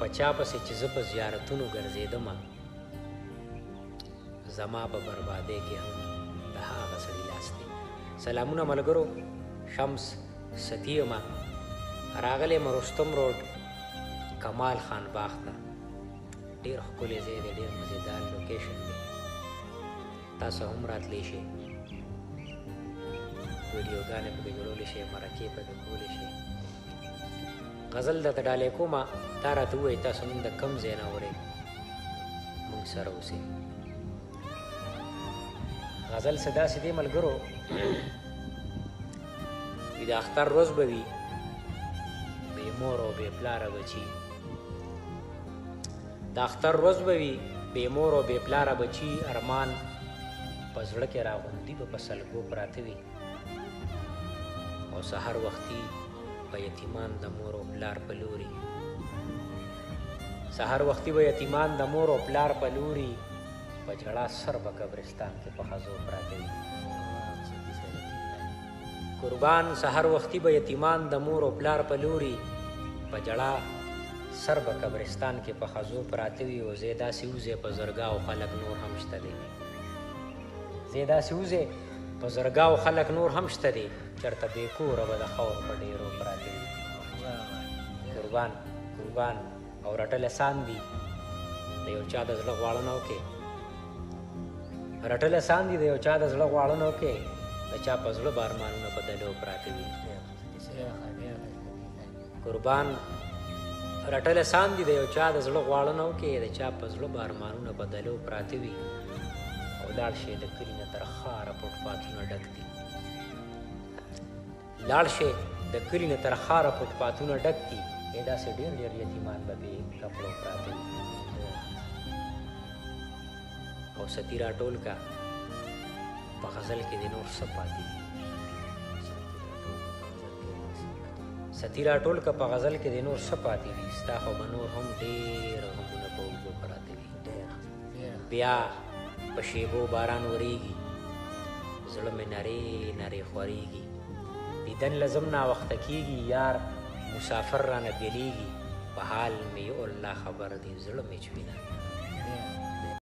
په چا پسې چې زه په زیارتونو ګرځېدمه زما په بربادۍ کې هم د هغه سړي لاس دی. سلامونه ملګرو، شمس ستی یم، راغلی یم رستم روډ کمال خان باغ ته. ډېر ښکلی ځای دی، ډېر مزېدار لوکیشن دی. تاسو هم راتلی شئ، ویډیوګانې پکې جوړولی شئ، مرکې پکې کولی شئ. غزل درته ډالۍ کومه، تا راته ووایئ تاسو نن د کوم ځای نه اورئ، موږ سره اوسئ. غزل څه داسې دی ملګرو، وي د اختر ورځ به وي، بې مور او بې پلاره بچي. د اختر ورځ به وي، بې مور او بې پلاره بچي. ارمان په زړه کې راغوندي به په سلګو پراته وي، او سحر وختي به یتیمان د مور او پلار په لوري. سحر وختي به یتیمان د مور او پلار په لوري، په جړا سر به قبرستان کې په خزو پراته وي. قربان سحر وختي به یتیمان د مور او پلار په لوري، په جړا سر به قبرستان کې په خزو پراته وي. او زه داسې وځې په زرګاو خلک نور هم شته دی، زه داسې وځې په زرګاو خلک نور هم شته دی، چېرته بې کوره به د خاورو په ډېرو پراته وي. قربان قربان او رټل اسان دي، د یو چا د زړه غواړنه وکړې، رټل اسان دي د یو چا د زړه غواړنه وکړې، د چا په زړه به ارمانونه په دلو پراته وي. قربان رټل اسان دي د یو چا د زړه غواړنه وکړې، د چا په زړه به ارمانونه په دلو پراته وي. او لاړ شئ د کلي نه تر ښاره فوټپاتونه ډک دي، لاړ شئ د کلي نه تر ښاره فوټپاتونه ډک دي. داسې ډېر ډېر یتیمان به بې کپړو پراته وي. او ستی راټول کا په غزل کې د نور څه پاتې دي، ستی راټول کا په غزل کې د نور څه پاتې دي. ستا خو به نور هم ډېر غمونه په اوږدو پراته وي. بیا په شیبو باران وریږي، زړه مې نرې نرې خورېږي. دیدن لزم ناوخته کېږي، یار مسافر رانه بېلېږي. په حال مې یو الله خبر دی، زړه مې چوینه